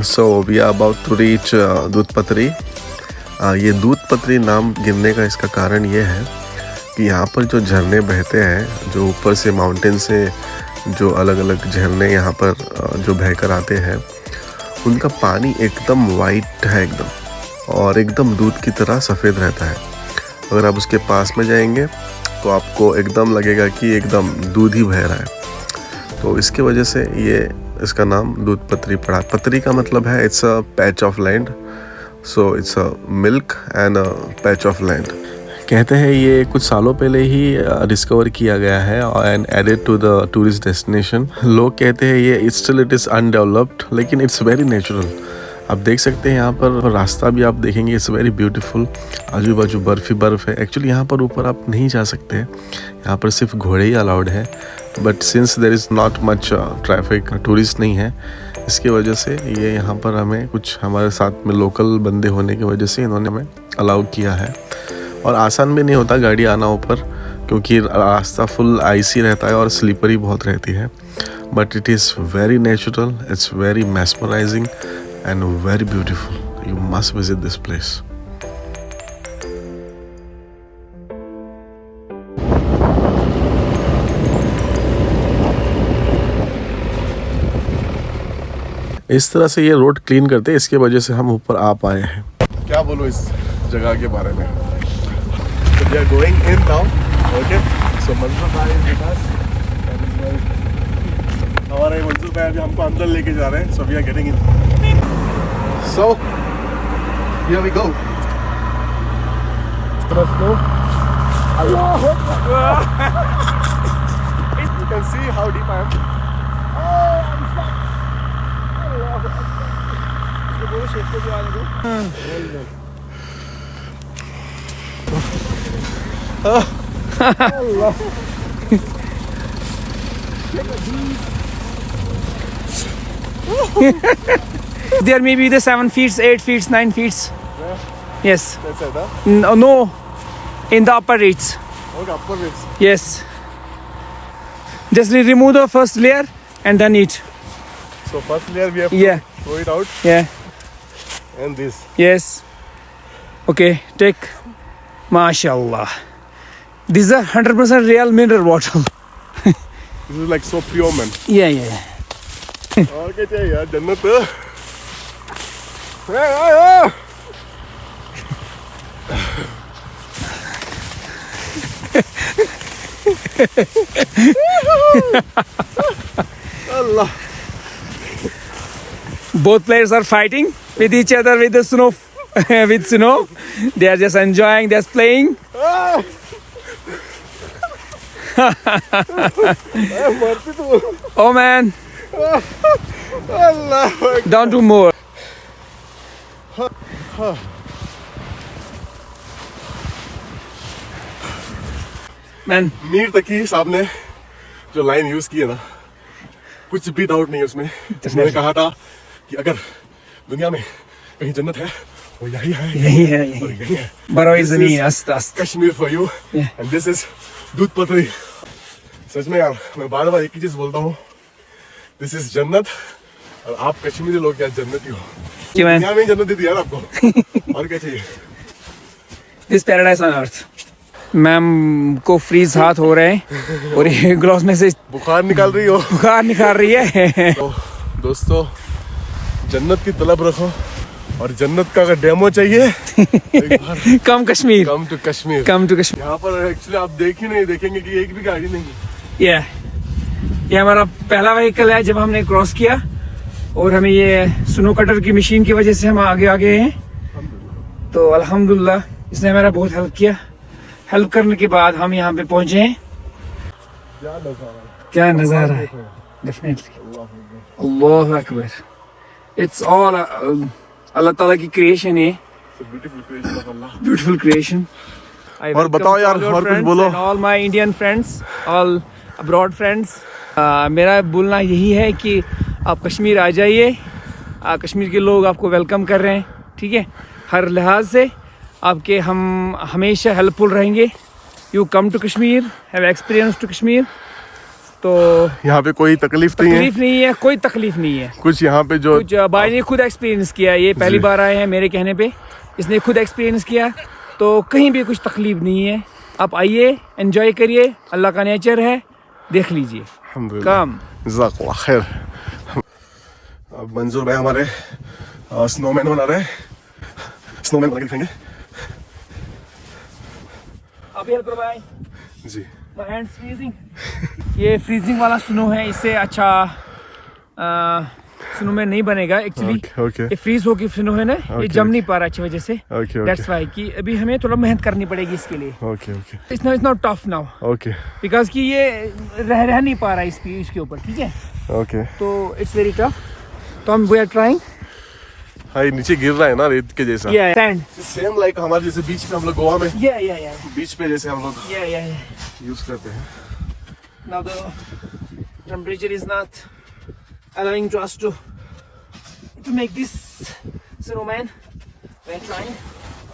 So we are about to reach दूध पत्री। ये दूध पत्री नाम गिरने का इसका कारण ये है कि यहाँ पर जो झरने बहते हैं, जो ऊपर से माउंटेन से जो अलग अलग झरने यहाँ पर जो बहकर आते हैं, उनका पानी एकदम वाइट है एकदम, और एकदम दूध की तरह सफ़ेद रहता है। अगर आप उसके पास में जाएंगे तो आपको एकदम लगेगा कि एकदम दूध ही बह रहा है। तो इसके वजह से ये इसका नाम दूध पत्री पड़ा। पत्री का मतलब है it's a patch of land, so it's a milk and a patch of land. कहते हैं ये कुछ सालों पहले ही डिस्कवर किया गया है and added to the tourist destination. लोग कहते हैं ये स्टिल इट इज़ अनडेवलप्ड, लेकिन इट्स वेरी नेचुरल। आप देख सकते हैं यहाँ पर रास्ता भी आप देखेंगे, इट्स वेरी ब्यूटीफुल। आजू बाजू बर्फ़ ही बर्फ़ है। एक्चुअली यहाँ पर ऊपर आप नहीं जा सकते, यहाँ पर सिर्फ घोड़े ही अलाउड है, but since there is not much traffic, tourist नहीं है, इसकी वजह से ये यहाँ पर हमें कुछ हमारे साथ में लोकल बंदे होने की वजह से इन्होंने हमें अलाउ किया है। और आसान भी नहीं होता गाड़ी आना ऊपर, क्योंकि रास्ता फुल आइसी रहता है और स्लीपरी बहुत रहती है, but it is very natural, it's very mesmerizing and very beautiful. You must visit this place. इस तरह से ये रोड क्लीन करते हैं, इसके वजह से हम ऊपर आ पाए हैं। क्या बोलूं इस जगह के बारे में। So we are going in now. Okay. So Mansoor भाई के पास हमारे मंसूर भाई अभी हमको अंदर लेके जा रहे हैं। So we are getting in. So here we go. You can see how deep I am. There may be the 7 feet, 8 feet, 9 feet. Yeah. Yes. That's it, huh? No, in the upper reach. Okay, upper bits. Yes. Just remove the first layer and then eat. So first layer we have to Yeah. throw it out, Yeah. and this. Yes. Okay. Take. MashaAllah. This is a 100% real mineral water. This is like so pure, man. Yeah, yeah, yeah. और क्या चाहिए यार, जन्नत। hey. Allah. Both players are fighting with each other with the snow. With snow, they are just enjoying, just playing. मरती तू। Oh man, Allah. don't do more. Man, Mir तकी साहब ने जो लाइन यूज की है ना, कुछ भी डाउट नहीं है उसमें। उसने कहा था कि अगर दुनिया में कहीं जन्नत है वो यही है, यही है, और यही यही है। बरो This इजनी is अस्त अस्त। Kashmir for you Yeah. And this is दूध पत्री। सच में यार, मैं बार बार एक ही चीज बोलता हूँ, दिस इज जन्नत, और आप कश्मीरी लोग क्या जन्नती हो। कि man, दुनिया में ही जन्नत दी थी यार आपको, और क्या चाहिए। this paradise on earth. Ma'am को फ्रीज हाथ हो रहे हैं और ये ग्लास में से बुखार निकाल रही हो। बुखार निकाल रही है। तो दोस्तों, जन्नत की तलब रखो, और जन्नत का अगर डेमो चाहिए एक बार come Kashmir, come to Kashmir. Come to Kashmir. यहाँ पर एक्चुअली आप देख ही नहीं, देखेंगे कि एक भी गाड़ी नहीं है। ये हमारा पहला व्हीकल है जब हमने क्रॉस किया, और हमें ये स्नो कटर की मशीन की वजह से हम आगे आ गए हैं। तो अल्हम्दुलिल्लाह इसने हमारा बहुत हेल्प किया। हेल्प करने के बाद हम यहाँ पे पहुंचे हैं। क्या नज़ारा है, डेफिनेटली। अल्लाह अकबर। इट्स ऑल अल्लाह ताला की क्रिएशन है, beautiful creation of Allah. Beautiful creation. और बताओ यार, और कुछ बोलो। All my Indian friends, all abroad friends, मेरा बोलना यही है कि आप कश्मीर आ जाइए। कश्मीर के लोग आपको वेलकम कर रहे हैं, ठीक है, हर लिहाज से आपके हम हमेशा हेल्पफुल रहेंगे। You come to Kashmir, have experience to Kashmir. तो यहाँ पे कोई तकलीफ नहीं है, कोई तकलीफ नहीं है। कुछ यहाँ पे जो कुछ भाई ने खुद एक्सपीरियंस किया, ये पहली बार आए हैं मेरे कहने पे, इसने खुद एक्सपीरियंस किया, तो कहीं भी कुछ तकलीफ नहीं है। आप आइए, एंजॉय करिए, अल्लाह का नेचर है, देख लीजिए। काम जज़ाकल्लाह खैर। अब मंजूर भाई हमारे स्नोमैन बना रहे हैं, स्नोमैन बना के दिखाएंगे। आप हेल्प करो भाई जी। My hands freezing. ये फ्रीजिंग वाला स्नो है, इससे अच्छा स्नो में नहीं बनेगा एक्चुअली। ओके ये फ्रीज होके स्नो है ना, ये जम नहीं पा रहा अच्छी वजह से। ओके दैट्स व्हाई कि अभी हमें थोड़ा मेहनत करनी पड़ेगी इसके लिए। Okay okay it's not tough now, okay because कि ये रह नहीं पा रहा है इसके ऊपर, ठीक है, ओके। तो इट्स वेरी टफ। तो हम वी आर ट्राइंग। हाँ, ये नीचे गिर रहा है ना रेत के जैसा। सैंड सेम लाइक हमारे जैसे बीच पे हम लोग गोवा में या बीच पे जैसे हम लोग यूज करते हैं। Now the temperature is not allowing to us to make this snowman. We're trying.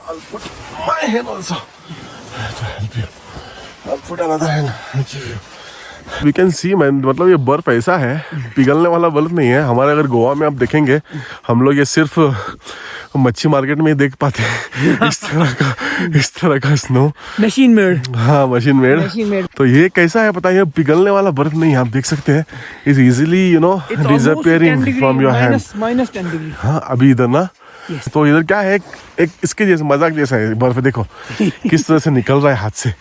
I'll put my hand also to help you. I'll put another hand. We can see man, मतलब ये बर्फ ऐसा है, पिघलने वाला बर्फ नहीं है। हमारे अगर गोवा में आप देखेंगे, हम लोग ये सिर्फ मच्छी मार्केट में ही देख पाते हैं इस तरह का स्नो। Machine made. हाँ, मशीन मेड। तो ये कैसा है पता है, ये पिघलने वाला बर्फ नहीं है, आप देख सकते हैं। Is easily disappearing from your hand. -10 degree. हाँ, अभी इधर ना तो इधर क्या है, एक इसके जैसे मजाक जैसा है बर्फ, देखो किस तरह से निकल रहा है हाथ से।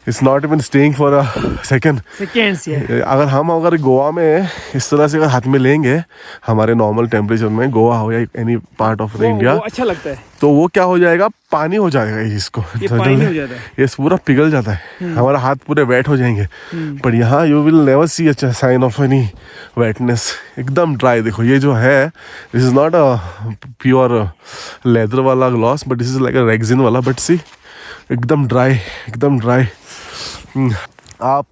It's not even staying for a seconds. अगर गोवा में इस तरह से अगर हाथ में लेंगे हमारे नॉर्मल टेम्परेचर में, गोवा हो या any part of the India, अच्छा लगता है, तो वो क्या हो जाएगा, पानी हो जाएगा इसको, ये पूरा पिघल जाता है, हमारा हाथ पूरे वेट हो जाएंगे। पर यहाँ you will never see a sign of any wetness, एकदम ड्राई। देखो ये जो है, this is not a pure leather वाला gloss, but this is like a rexine वाला, बट सी एकदम ड्राई। आप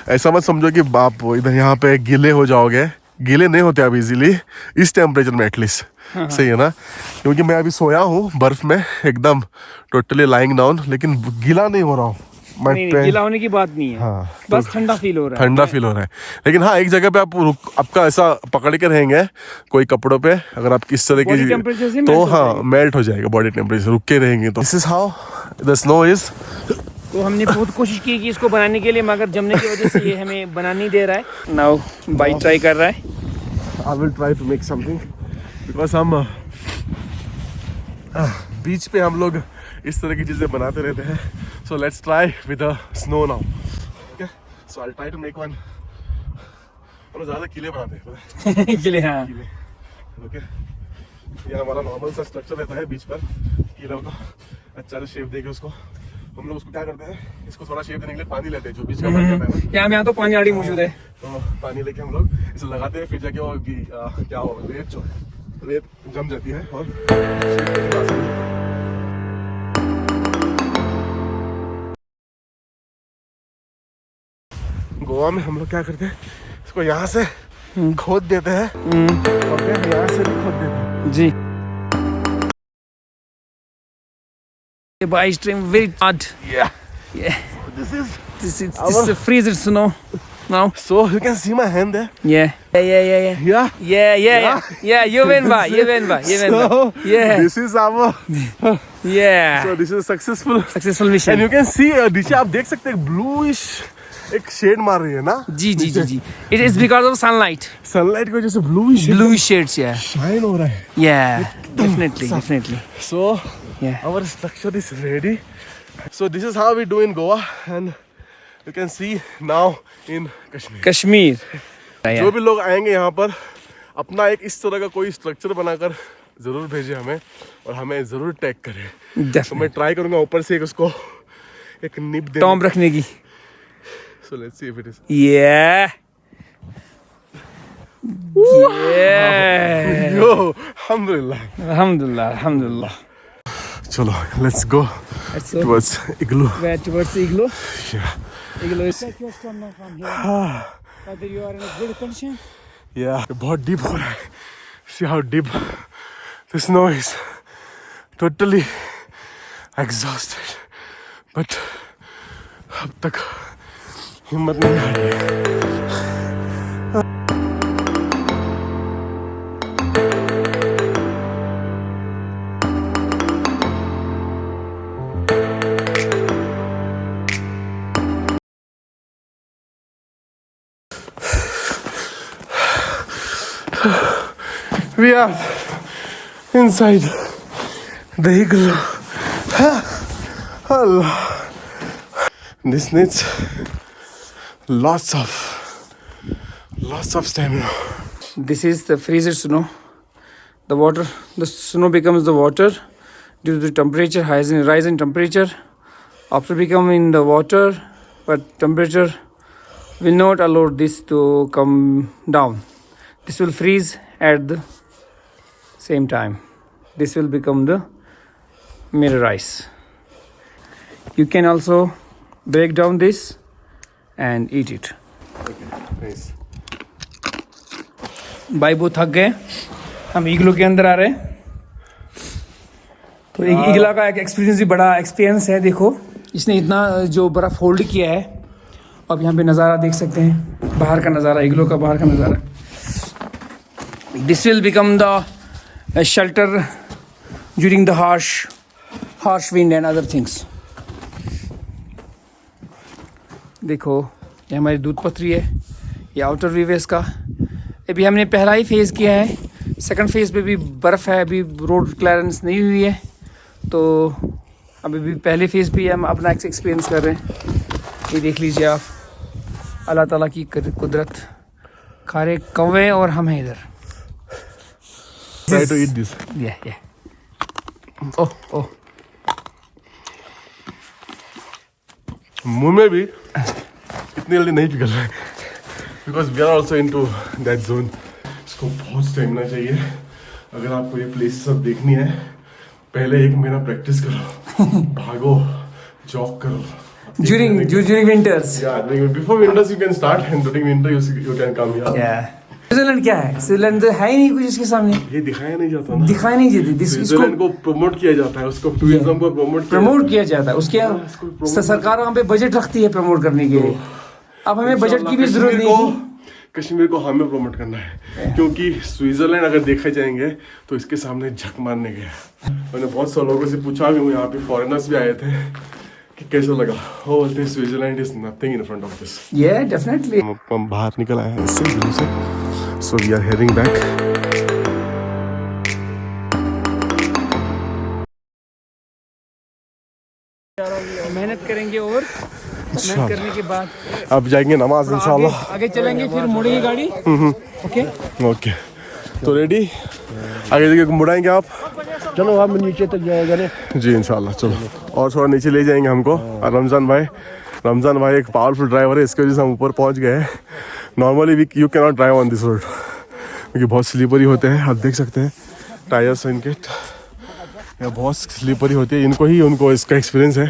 ऐसा मत समझो कि आप इधर यहाँ पे गीले हो जाओगे, गीले नहीं होते आप इजीली इस टेम्परेचर में एटलीस्ट। सही है ना, क्योंकि मैं अभी सोया हूँ बर्फ में एकदम टोटली लाइंग डाउन, लेकिन गीला नहीं हो रहा हूँ। गीला होने की बात नहीं है, हाँ, बस ठंडा फील हो रहा है। लेकिन हाँ, एक जगह पे आपका ऐसा पकड़ के रहेंगे कोई कपड़ों पे, अगर आप किस तरह की, तो हाँ मेल्ट हो जाएगा बॉडी टेम्परेचर, रुक के रहेंगे। तो this is how the snow is. तो हमने बहुत कोशिश की कि इसको बनाने के लिए, मगर जमने की वजह से ये हमें बना नहीं दे रहा है। नाउ बाइट ट्राई कर रहा है। I will try to make something, because हम बीच पे हम लोग इस तरह की चीजें बनाते रहते हैं। So let's try with the snow now. Okay, so I will try to make one. हम ज्यादा किले बनाते हैं किले, हाँ। ओके, ये हमारा नॉर्मल सा स्ट्रक्चर रहता है बीच पर किलों का, अच्छा शेप देके उसको हम लोग उसको क्या करते हैं, इसको थोड़ा शेप देने के लिए पानी लेते हैं, जो बीच का पानी रहता है ना, यहाँ तो पानी आड़ी मौजूद है, तो पानी लेके हम लोग इसे लगाते हैं, फिर जाके वो क्या हो, रेत जम जाती है। और गोवा में हम लोग क्या करते हैं, इसको यहाँ से खोद देते हैं और फिर यहाँ से भी खोद देते हैं जी। By extreme very hard. Yeah. This is a freezer snow now. So you can see my hand there. Yeah. You win by. So Yeah. this is our. Yeah. So this is successful mission. And you can see नीचे आप देख सकते हैं bluish एक shade मार रही है ना। जी। It is because of sunlight. Sunlight की वजह से bluish shades, yeah. Shine हो रहा है। Yeah. Definitely. So. Yeah. Our structure is ready. So this is how we do in Goa, and you can see now in Kashmir. जो भी लोग आएंगे यहाँ पर, अपना एक इस तरह का कोई स्ट्रक्चर बनाकर जरूर भेजे हमें, और हमें जरूर टैग करें। तो मैं ट्राई करूंगा ऊपर से उसको एक निप देने, टॉम रखने की। So let's see if it is. Yeah. Yo, alhamdulillah. चलो let's go Let's go. Towards igloo Where towards the igloo. या Igloo is like your stomach from here. Whether you are in a good condition. या बहुत deep हो रहा है see how deep the snow is totally exhausted but अब तक हिम्मत नहीं आ रही है We are inside the igloo. Allah. This needs lots of stamina. This is the freezer snow. The snow becomes the water due to the temperature, rise in temperature. After becoming the water, but temperature will not allow this to come down. This will freeze at the same time. This will become the mirror ice. You can also break down this and eat it. Nice. भाई वो थक गए, हम इग्लू के अंदर आ रहे हैं। तो इग्ला का एक एक्सपीरियंस भी बड़ा एक्सपीरियंस है। देखो इसने इतना जो बर्फ होल्ड किया है। अब यहाँ पे नज़ारा देख सकते हैं, बाहर का नज़ारा, इग्लू का बाहर का नज़ारा। This will become the shelter during the harsh wind and other things. देखो ये हमारी दूध पथरी है, ये आउटर व्यू है इसका। अभी हमने पहला ही फेज़ किया है, सेकंड फेज़ पे भी बर्फ़ है, अभी रोड क्लियरेंस नहीं हुई है। तो अभी भी पहले फेज़ पे हम अपना एक्सपीरियंस कर रहे हैं। ये देख लीजिए आप, अल्लाह ताला की कुदरत, खारे कौवे और हम हैं इधर। Try to eat this. Yeah. Oh. मुंह में भी इतनी जल्दी नहीं पिघल रहा है because we are also in to that zone. इसको बहुत स्टेमिना चाहिए। अगर आपको ये प्लेस सब देखनी है, पहले 1 महीना प्रैक्टिस करो, भागो, जॉग करो। During winters. Yeah, before winters you can start, and during winter you can come here. Yeah. Switzerland क्या है? स्विट्जरलैंड तो है ही नहीं कुछ इसके सामने। ये दिखाया नहीं जाता ना। दिखाई नहीं जाती। स्विट्जरलैंड को प्रमोट किया जाता है, उसको टूरिज्म को प्रमोट किया जाता है। उसके सरकार वहाँ पे बजट रखती है प्रमोट करने के लिए। अब हमें बजट की भी जरूरत नहीं। कश्मीर को हमें प्रमोट करना है, क्योंकि स्विट्जरलैंड अगर देखे जाएंगे तो इसके सामने झक मारने गया। मैंने बहुत सारे लोगों से पूछा भी, यहाँ पे फॉरेनर्स भी आए थे कि कैसा लगा। वो बोलते हैं Switzerland is nothing in front of this. Yeah, definitely. हम बाहर निकल आए हैं इससे दिल्ली से, so we are heading back. मेहनत करेंगे और मेहनत करने के बाद अब जाएंगे नमाज इंशाल्लाह। आगे चलेंगे, फिर मुड़ेगी गाड़ी। ओके तो रेडी, आगे जाके मुड़ाएंगे आप। चलो हम नीचे तक जाएगा ना जी इंशाल्लाह। चलो और थोड़ा नीचे ले जाएंगे हमको। और रमज़ान भाई एक पावरफुल ड्राइवर है, इसकी वजह से हम ऊपर पहुंच गए हैं। Normally you can not drive on this road क्योंकि बहुत स्लीपरी होते हैं। आप देख सकते हैं टायर्स इनके बहुत स्लीपरी होती है, उनको इसका एक्सपीरियंस है।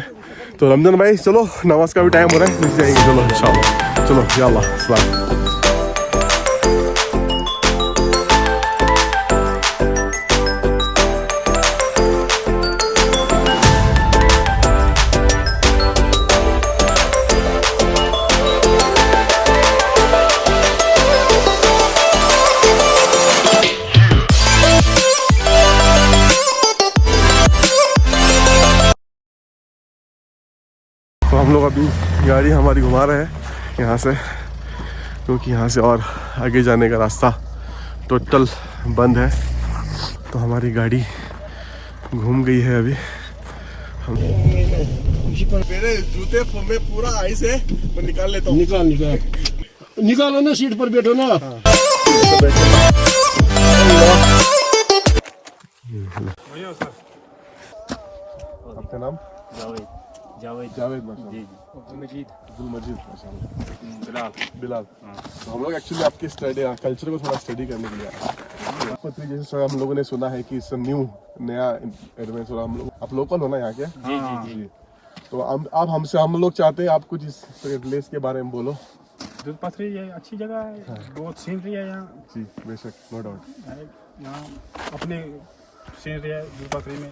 तो रमज़ान भाई चलो, नमाज का भी टाइम हो रहा है, नीचे जाएंगे। चलो इंशाल्लाह, चलो या अल्लाह सलाम। तो हम लोग अभी गाड़ी हमारी घुमा रहे हैं यहाँ से, क्योंकि यहाँ से और आगे जाने का रास्ता टोटल बंद है। तो हमारी गाड़ी घूम गई है अभी। मेरे जूते में पूरा आइस है, मैं निकाल लेता हूँ। निकालो ना, सीट पर बैठो ना। आपका नाम? जावेद मजीद बिलाल। तो हम लोग एक्चुअली आपके स्टडी कल्चर को थोड़ा स्टडी करने के लिए आए। पत्री जैसे हम लोगों ने सुना है कि इस नया एडवेंचर हम लोग आप लोकल हो ना यहाँ के? जी। तो अब हमसे हम लोग चाहते हैं आप कुछ इस प्लेस के बारे में बोलो। दूध पथरी ये अच्छी जगह है, बहुत सीनरी है यहाँ। जी बेशक, नो डाउट। यहाँ अपनी सीनरी है दूध पथरी में।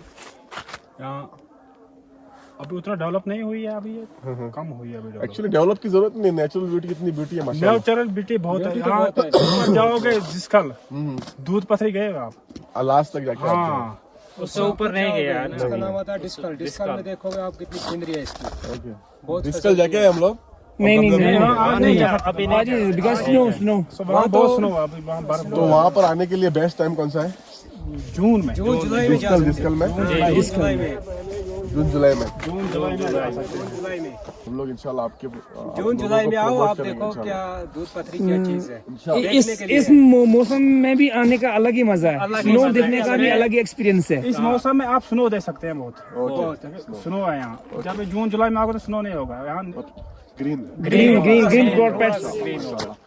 यहाँ अभी उतना डेवलप नहीं हुई है, अभी ये कम हुई है अभी। एक्चुअली डेवलप की जरूरत नहीं, नेचुरल ब्यूटी कितनी ब्यूटी है माशाल्लाह। नेचुरल ब्यूटी बहुत है यहाँ। ऊपर जाओगे जिसकल दूध पथरी गए आप लास्ट तक जाके हाँ, उससे ऊपर नहीं गया। इसका नाम आता है डिस्कल। डिस्कल में देखोगे आप कितनी सीनरी है इसकी। ओके, डिस्कल जाके हम लोग नहीं आज नहीं जा सकते। आज बिकॉज स्नो वहाँ बहुत स्नो है अभी, वहाँ बर्फ। तो वहाँ पर आने के लिए बेस्ट टाइम कौन सा है? जून में, जून जुलाई में जा सकते डिस्कल में हैं। जून जुलाई में जून जुलाई में जा सकते हैं। जुलाई में हम लोग इंशाल्लाह आपके जून जुलाई में आओ, आप देखो क्या दूध पथरी क्या चीज है। इस मौसम में भी आने का अलग ही मजा है, स्नो देखने का भी अलग ही एक्सपीरियंस है। इस मौसम में आप स्नो देख सकते हैं बहुत। स्नो है यहाँ। जब जून जुलाई में आओगे तो स्नो नहीं होगा यहाँ। Green green broad patch.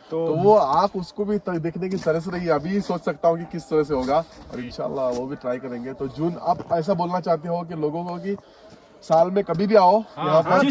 तो वो आप उसको भी देखने की तरह से रही, अभी सोच सकता हूँ कि किस तरह से होगा, और इंशाल्लाह वो भी ट्राई करेंगे। तो जून, आप ऐसा बोलना चाहते हो कि लोगों को कि साल में कभी भी आओ यहाँ पर,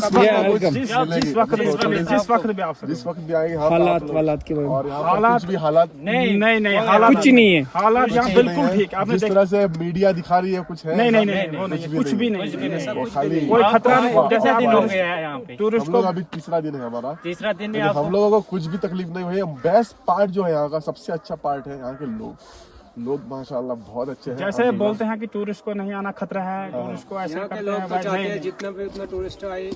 जिस वक्त भी आए यहाँ हालात के और यहाँ पर कुछ भी हालात नहीं हालात कुछ नहीं है। हालात यहाँ बिल्कुल ठीक। आपने जिस तरह से मीडिया दिखा रही है कुछ है? नहीं वो नहीं, कुछ भी नहीं, खाली कोई खतरा नहीं। जैसे दिन हो गया है यहाँ पे, टूरिस्ट हम को लोग अभी तीसरा दिन है हमारा, तीसरा दिन में लेकिन आपको हम लोगों को कुछ भी तकलीफ नहीं हुई है। बेस्ट पार्ट जो है यहाँ का, सबसे अच्छा पार्ट है यहाँ के लोग माशाल्लाह बहुत अच्छे हैं। जैसे बोलते हैं कि टूरिस्ट को नहीं आना खतरा है, टूरिस्ट को ऐसे यहाँ के करते लोग हैं, तो भाई चाहते नहीं। हैं जितना भी उतना टूरिस्ट आए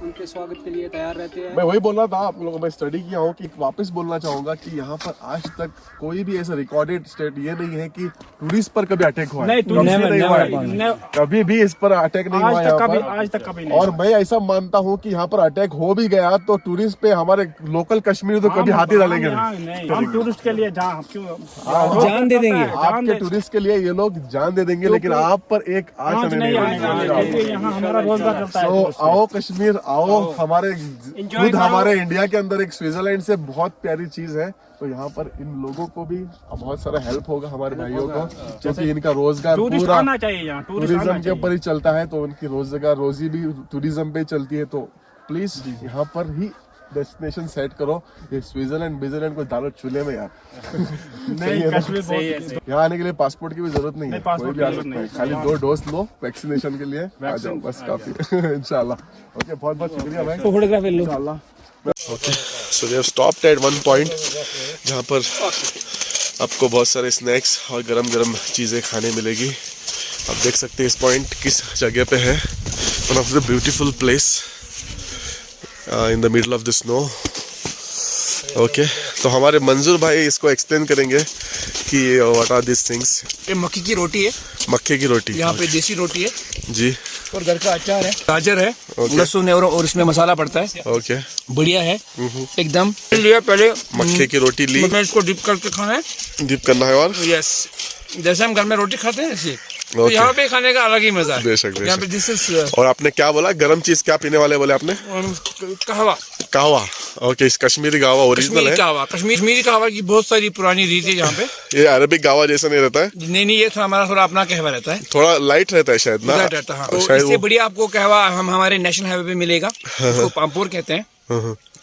उनके स्वागत के लिए तैयार रहते हैं। मैं वही बोल रहा था आप लोगों को, मैं स्टडी किया हूँ कि वापस बोलना चाहूंगा कि यहाँ पर आज तक कोई भी ऐसा रिकॉर्डेड स्टेट ये नहीं है कि टूरिस्ट पर कभी अटैक हुआ है। नहीं, टूरिस्ट कभी नहीं हुआ है। never। कभी भी इस पर अटैक नहीं हुआ यहाँ पर। आज तक कभी नहीं। और मैं ऐसा मानता हूँ कि यहाँ पर अटैक हो भी गया तो टूरिस्ट पे हमारे लोकल कश्मीर तो कभी हाथ ही डालेंगे नहीं। हम टूरिस्ट के लिए जहाँ क्यों जान दे देंगे। आपके टूरिस्ट के लिए ये लोग जान दे देंगे, लेकिन आप पर एक आंच आज नहीं आएंगे। यहाँ हमारा रोजगार चलता है। तो आओ कश्मीर आओ, हमारे खुद हमारे इंडिया के अंदर एक स्विट्जरलैंड से बहुत प्यारी चीज है। तो यहाँ पर इन लोगों को भी बहुत सारा हेल्प होगा, हमारे भाइयों को, क्योंकि इनका रोजगार टूरिस्ट पूरा आना चाहिए यहाँ, टूरिस्ट टूरिज्म आना के चाहिए। ऊपर ही चलता है। तो उनकी रोजी भी टूरिज्म पे चलती है। तो प्लीज यहाँ पर ही डेस्टिनेशन सेट करो। ये स्विट्जरलैंड को डालो चूल्हे में यार। नहीं, कश्मीर बहुत यहाँ आने के लिए पासपोर्ट की भी जरूरत नहीं है, कोई पासपोर्ट भी आ की सकता है। जरूरत खाली 2 डोज लो वैक्सीनेशन के लिए, आ जाओ बस, काफी इंशाल्लाह। ओके, बहुत बहुत शुक्रिया भाई। फोटोग्राफ ले लो। इंशाल्लाह। Okay, so they have stopped at one point जहाँ पर आपको बहुत सारे स्नैक्स और गरम गरम चीज़ें खाने मिलेगी। आप देख सकते हैं इस पॉइंट किस जगह पे है। One of the beautiful place in the middle of the snow. Okay, तो हमारे मंजूर भाई इसको एक्सप्लेन करेंगे कि व्हाट आर दिस थिंग्स। ये मक्की की रोटी है, मक्के की रोटी यहाँ पे देसी रोटी है जी, और घर का अचार है, गाजर है, लहसुन है और इसमें मसाला पड़ता है। ओके, बढ़िया है एकदम। लिया पहले मक्के की रोटी ली, मैं इसको डिप करके खाना है। डिप करना है और यस, जैसे हम घर में रोटी खाते हैं ऐसे। तो ओके। यहाँ पे खाने का अलग ही मजा है। बेशक, यहाँ पे बेशक। दिस इज और आपने क्या बोला, गरम चीज क्या पीने वाले बोले आपने? कहवा, कहवा। ओके, इस कश्मीरी कहवा ओरिजिनल कश्मीरी है? कहवा, कश्मीरी कहवा की बहुत सारी पुरानी रीत है यहाँ पे। ये अरबिक कहवा जैसा नहीं रहता है, नहीं, ये हमारा थोड़ा अपना कहवा रहता है, थोड़ा लाइट रहता है शायद ना? रहता है। हाँ। तो शायद इससे वो बढ़िया आपको कहवा हम हमारे नेशनल हाईवे पे मिलेगा, उसको पामपोर कहते हैं।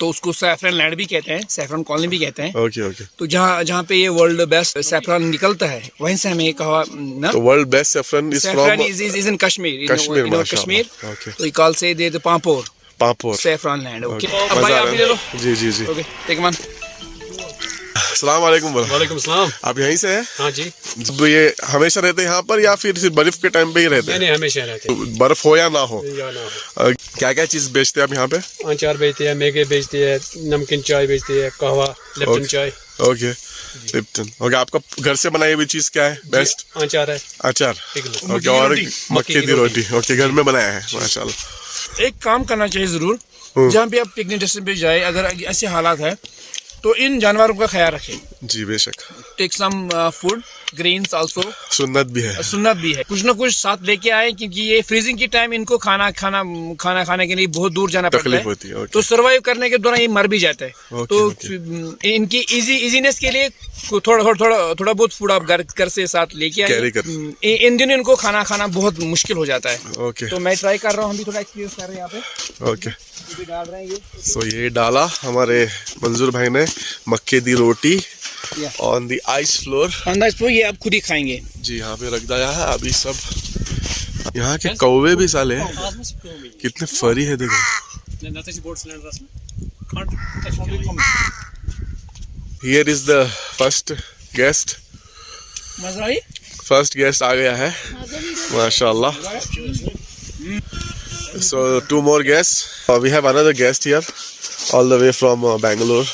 तो उसको सैफरन लैंड भी कहते हैं, सैफरन कॉलोनी भी कहते हैं। Okay okay. तो जहाँ पे ये वर्ल्ड बेस्ट सैफरन निकलता है वहीं से हमें ये कहवा ना। तो world best saffron is Saffron from is in Kashmir. Kashmir, You know mashallah. Kashmir. Okay. So you call say the Pampor, पापोर। saffron land. Okay. Okay. अब भाई मजा आ आप रहा भी ले लो. है। जी जी जी। Okay. Take one. अस्सलाम वालेकुम। वालेकुम सलाम। आप यहीं से हैं? हाँ जी। तो ये हमेशा रहते हैं यहाँ पर या फिर सिर्फ बर्फ के टाइम पे ही रहते हैं? नहीं, हमेशा रहते हैं। बर्फ हो या ना हो? या ना हो। क्या क्या चीज बेचते हैं आप यहाँ पे? अचार बेचते हैं, मैगी बेचते हैं, नमकीन चाय बेचते हैं, कहवा, लिप्टन चाय। Okay, Lipton. ओके, आपका घर से बनाई हुई चीज क्या है बेस्ट? अचार है। अचार। पिघला। ओके, और मक्के की रोटी। ओके, घर में बनाया है, माशाल्लाह। एक काम करना चाहिए जरूर, जहाँ भी आप पिकनिक डेस्टिनेशन पे जाए, अगर ऐसे हालात है तो इन जानवरों का ख्याल रखें। जी बेशक। Take some food grains also, सुन्नत भी है। सुन्नत भी है। कुछ ना कुछ साथ लेके आए क्योंकि ये फ्रीजिंग की टाइम इनको खाना खाने के लिए बहुत दूर जाना पड़ता तकलीफ है। होती है, ओके। तो सर्वाइव करने के दौरान ये मर भी जाता है। ओके, तो ओके। इनकी इजीनेस के लिए थोड़ा बहुत फूड आप घर से साथ लेके कैरी कर। आए। इन दिनों इनको खाना बहुत मुश्किल हो जाता है। ओके तो मैं ट्राई कर रहा हूँ, हम भी थोड़ा एक्सपीरियंस कर रहे हैं यहाँ पे। ओके। ये भी डाल रहे हैं ये। सो ये डाला हमारे मंजूर भाई ने मक्के दी रोटी ऑन द आइस फ्लोर। अंदाज तो ये आप खुद ही खाएंगे। जी यहाँ पे रख दिया है अभी सब। यहाँ के कौवे भी साले कितने फरी है देखो। Here is the first guest. मजा आई? फर्स्ट गेस्ट आ गया है माशाल्लाह। So 2 more guests. We have another guest here, all the way from Bangalore,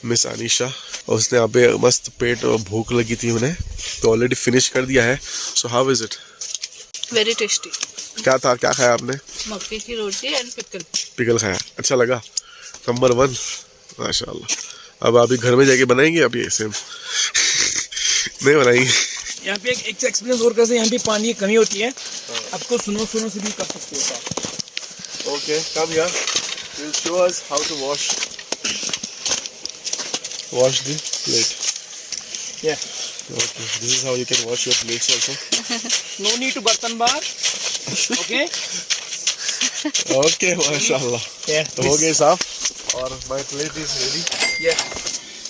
Miss Anisha. उसने यहाँ पे मस्त पेट और भूख लगी थी उन्हें, तो ऑलरेडी फिनिश कर दिया है। So how is it? Very tasty. क्या था, क्या खाया आपने? मक्के की रोटी एंड पिकल। पिकल खाया, अच्छा लगा। नंबर 1 माशाल्लाह। अब अभी घर में जाके बनाएंगे अब ये सेम नहीं बनाएंगे। यहाँ पे एक एक्सपीरियंस और कैसे यहाँ पे पानी की कमी होती है, आपको सुनो से भी कर सकते हो। Okay, come here. We'll show us how to wash the plate. Yeah. Okay, this is how you can wash your plates also. No need to बर्तन बार। Okay. Okay, माशाल्लाह। Yeah. तो हो गए साफ और my plate is ready. Yeah.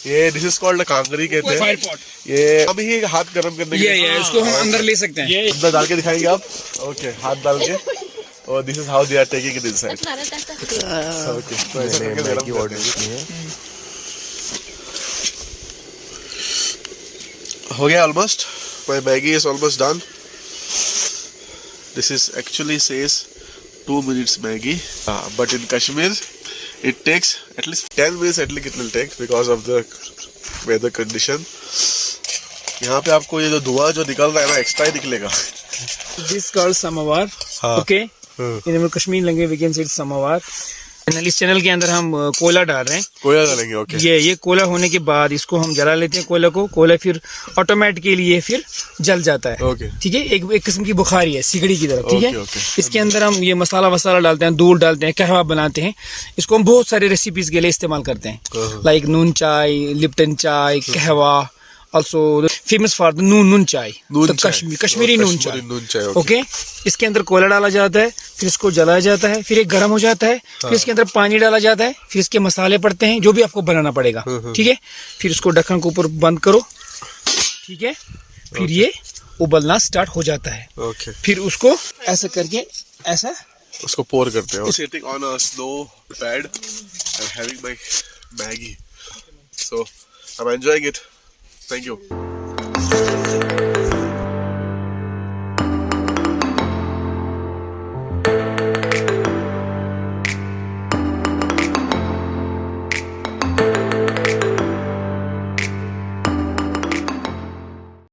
ये this is called Kangri कहते हैं। Fire pot. ये अभी ये हाथ गर्म करने के लिए। इसको हम अंदर ले सकते हैं। अंदर डाल के दिखाएंगे आप। Okay, हाथ डाल के। और this is how they are taking it inside. Okay, तो ऐसा करके मैगी ऑर्डर की है। हो गया almost. My Maggi is almost done. This is actually says 2 minutes Maggi, but in Kashmir it takes at least 10 minutes at least it will take because of the weather condition. यहाँ पे आपको ये जो धुआं जो निकल रहा है ना एक्स्ट्रा ही निकलेगा। This called samovar. Okay. In Kashmir language we can say samovar. इस चैनल के अंदर हम कोयला डाल रहे हैं। कोयला डालेंगे, ओके। ये कोयला होने के बाद इसको हम जला लेते हैं कोयला को। कोयला फिर ऑटोमेटिकली फिर जल जाता है। ओके। ठीक है, एक किस्म की बुखारी है सिगड़ी की तरह। ठीक है, ओके। इसके अंदर हम ये मसाला डालते हैं, दूध डालते हैं, कहवा बनाते हैं। इसको हम बहुत सारे रेसिपीज के लिए इस्तेमाल करते हैं, लाइक नून चाय, लिप्टन चाय, कहवा, ऑल्सो फेमस फॉर द नून चाय, कश्मीरी नून चाय। ओके, इसके अंदर कोयला डाला जाता है, फिर इसको जलाया जाता है, फिर ये गर्म हो जाता है, फिर इसके अंदर पानी डाला जाता है, फिर इसके मसाले पड़ते हैं जो भी आपको बनाना पड़ेगा। ठीक है, फिर इसको ढक्कन के ऊपर बंद करो। ठीक है, फिर ये उबलना स्टार्ट हो जाता है। ओके, फिर उसको ऐसा करके ऐसा उसको पोर करते हैं। Sitting on a snow pad and having my Maggi, so I'm enjoying it. Thank you.